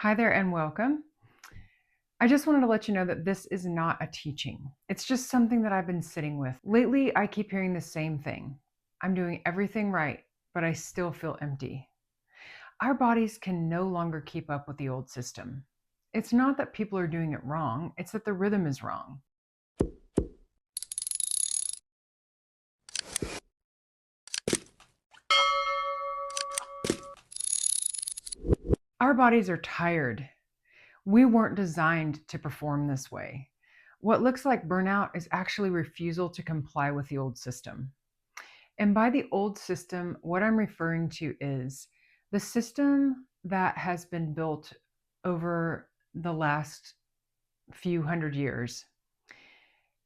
Hi there and welcome. I just wanted to let you know that this is not a teaching. It's just something that I've been sitting with. Lately, I keep hearing the same thing. I'm doing everything right, but I still feel empty. Our bodies can no longer keep up with the old system. It's not that people are doing it wrong, it's that the rhythm is wrong. Our bodies are tired. We weren't designed to perform this way. What looks like burnout is actually refusal to comply with the old system. And by the old system, what I'm referring to is the system that has been built over the last few hundred years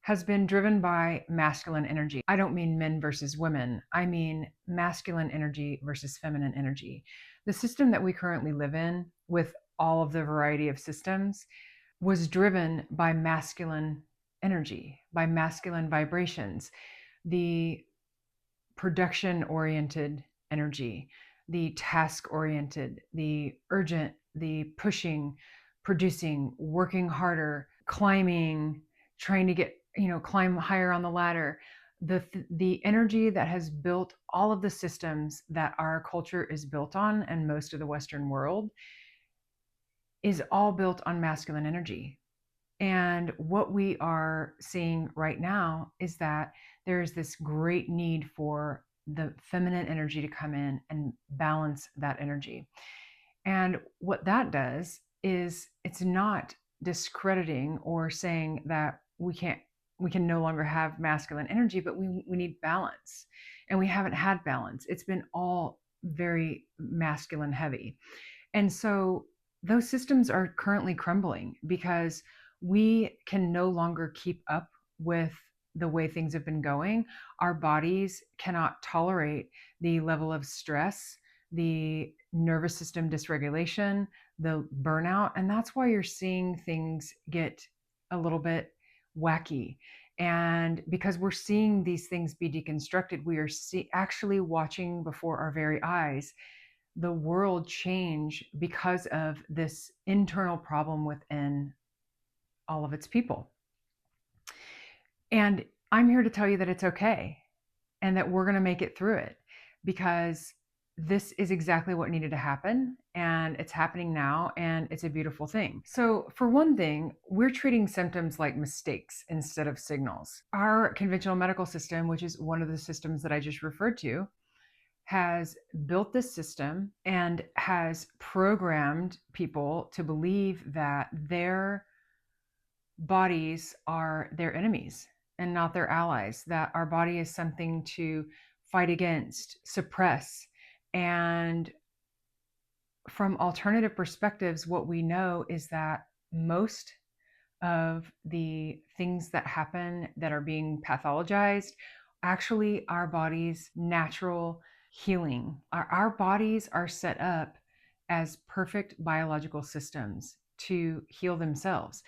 has been driven by masculine energy. I don't mean men versus women. I mean masculine energy versus feminine energy. The system that we currently live in, with all of the variety of systems, was driven by masculine energy, by masculine vibrations. The production oriented energy, the task oriented, the urgent, the pushing, producing, working harder, climbing, trying to get, climb higher on the ladder. The energy that has built all of the systems that our culture is built on, and most of the Western world is all built on masculine energy. And what we are seeing right now is that there is this great need for the feminine energy to come in and balance that energy. And what that does is it's not discrediting or saying that we can no longer have masculine energy, but we need balance. And we haven't had balance. It's been all very masculine heavy. And so those systems are currently crumbling because we can no longer keep up with the way things have been going. Our bodies cannot tolerate the level of stress, the nervous system dysregulation, the burnout. And that's why you're seeing things get a little bit wacky. And because we're seeing these things be deconstructed, we are actually watching before our very eyes the world change because of this internal problem within all of its people. And I'm here to tell you that it's okay and that we're going to make it through it because this is exactly what needed to happen and it's happening now and it's a beautiful thing. So, for one thing, we're treating symptoms like mistakes instead of signals. Our conventional medical system, which is one of the systems that I just referred to, has built this system and has programmed people to believe that their bodies are their enemies and not their allies, that our body is something to fight against, suppress. And from alternative perspectives, what we know is that most of the things that happen that are being pathologized actually our body's natural healing. Our bodies are set up as perfect biological systems to heal themselves.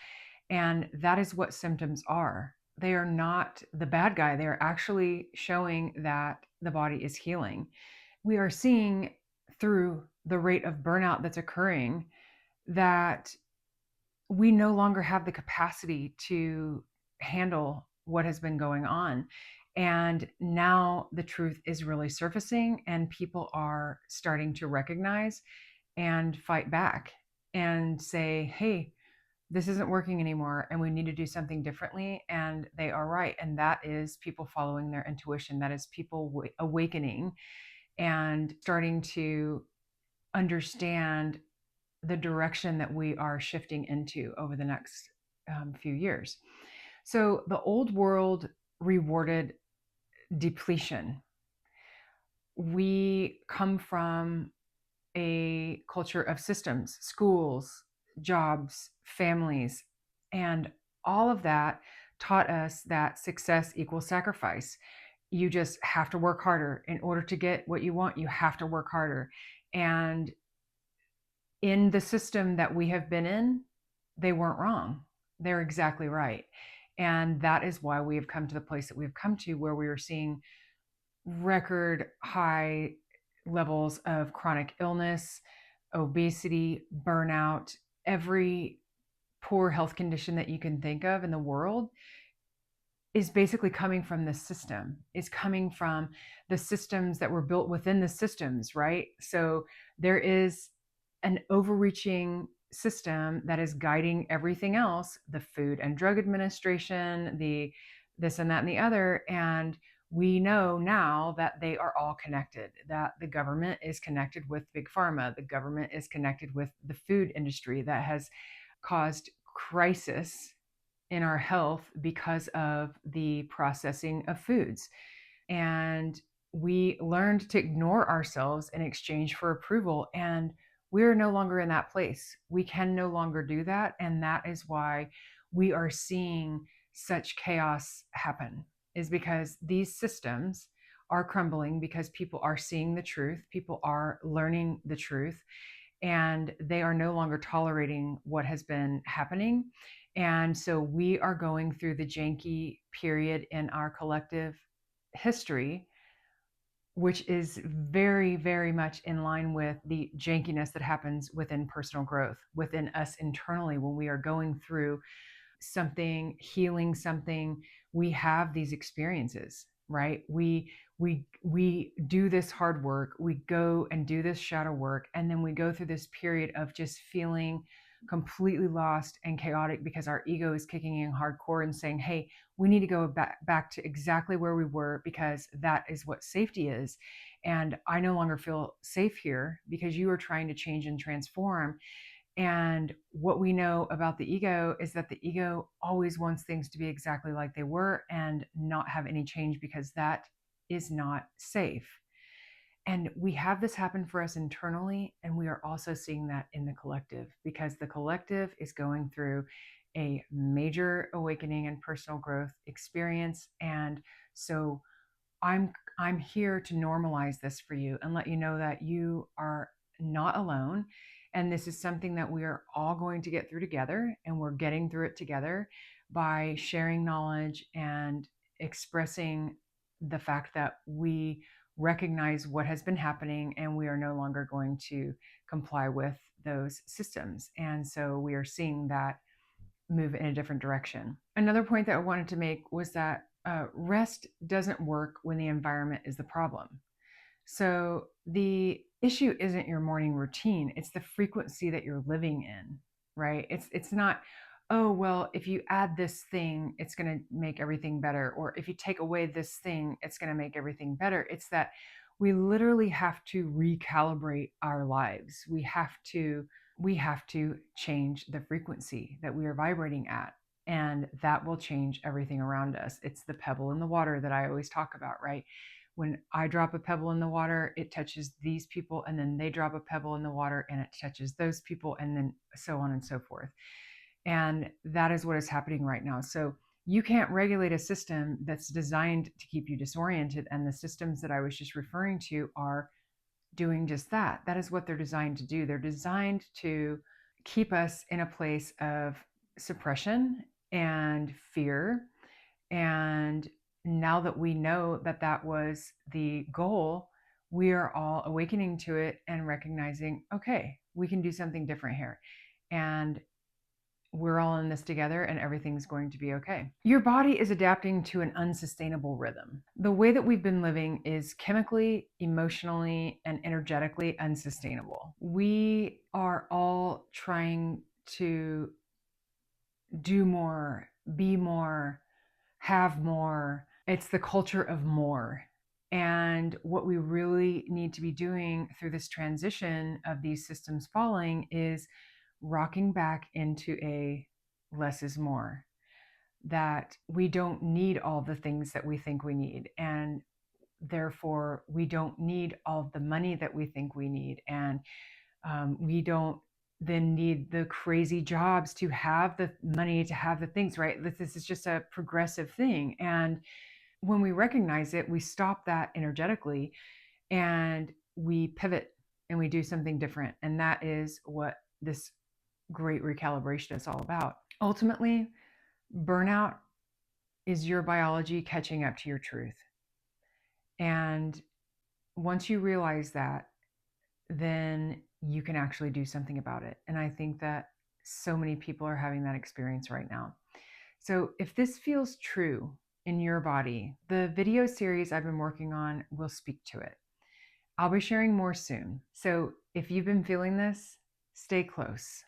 And that is what symptoms are. They are not the bad guy. They are actually showing that the body is healing. We are seeing through the rate of burnout that's occurring that we no longer have the capacity to handle what has been going on. And now the truth is really surfacing, and people are starting to recognize and fight back and say, hey, this isn't working anymore, and we need to do something differently. And they are right. And that is people following their intuition. That is people awakening and starting to understand the direction that we are shifting into over the next few years. So the old world rewarded depletion. We come from a culture of systems, schools, jobs, families, and all of that taught us that success equals sacrifice. You just have to work harder. In order to get what you want, you have to work harder. And in the system that we have been in, they weren't wrong. They're exactly right. And that is why we have come to the place that we've come to, where we are seeing record high levels of chronic illness, obesity, burnout, every poor health condition that you can think of in the world is basically coming from this system, is coming from the systems that were built within the systems, right? So there is an overreaching system that is guiding everything else, the Food and Drug Administration, the this and that and the other. And we know now that they are all connected, that the government is connected with big pharma, the government is connected with the food industry that has caused crisis in our health because of the processing of foods. And we learned to ignore ourselves in exchange for approval. And we're no longer in that place. We can no longer do that. And that is why we are seeing such chaos happen, is because these systems are crumbling because people are seeing the truth, people are learning the truth, and they are no longer tolerating what has been happening. And so we are going through the janky period in our collective history, which is very, very much in line with the jankiness that happens within personal growth, within us internally when we are going through something, healing something. We have these experiences, right? We do this hard work, we go and do this shadow work, and then we go through this period of just feeling completely lost and chaotic because our ego is kicking in hardcore and saying, hey, we need to go back to exactly where we were because that is what safety is. And I no longer feel safe here because you are trying to change and transform. And what we know about the ego is that the ego always wants things to be exactly like they were and not have any change because that is not safe. And we have this happen for us internally, and we are also seeing that in the collective because the collective is going through a major awakening and personal growth experience. And so I'm here to normalize this for you and let you know that you are not alone. And this is something that we are all going to get through together, and we're getting through it together by sharing knowledge and expressing the fact that we recognize what has been happening and we are no longer going to comply with those systems. And so we are seeing that move in a different direction. Another point that I wanted to make was that rest doesn't work when the environment is the problem. So the issue isn't your morning routine, it's the frequency that you're living in, right? It's not, oh, well, if you add this thing, it's going to make everything better. Or if you take away this thing, it's going to make everything better. It's that we literally have to recalibrate our lives. We have to change the frequency that we are vibrating at. And that will change everything around us. It's the pebble in the water that I always talk about, right? When I drop a pebble in the water, it touches these people, and then they drop a pebble in the water and it touches those people, and then so on and so forth. And that is what is happening right now. So you can't regulate a system that's designed to keep you disoriented. And the systems that I was just referring to are doing just that. That is what they're designed to do. They're designed to keep us in a place of suppression and fear. And now that we know that that was the goal, we are all awakening to it and recognizing, okay, we can do something different here. And we're all in this together and everything's going to be okay. Your body is adapting to an unsustainable rhythm. The way that we've been living is chemically, emotionally, and energetically unsustainable. We are all trying to do more, be more, have more. It's the culture of more. And what we really need to be doing through this transition of these systems falling is rocking back into a less is more, that we don't need all the things that we think we need, and therefore we don't need all the money that we think we need, and we don't then need the crazy jobs to have the money to have the things, right? This is just a progressive thing. And when we recognize it, we stop that energetically and we pivot and we do something different. And that is what this great recalibration is all about. Ultimately, burnout is your biology catching up to your truth. And once you realize that, then you can actually do something about it. And I think that so many people are having that experience right now. So if this feels true in your body, the video series I've been working on will speak to it. I'll be sharing more soon. So if you've been feeling this, stay close.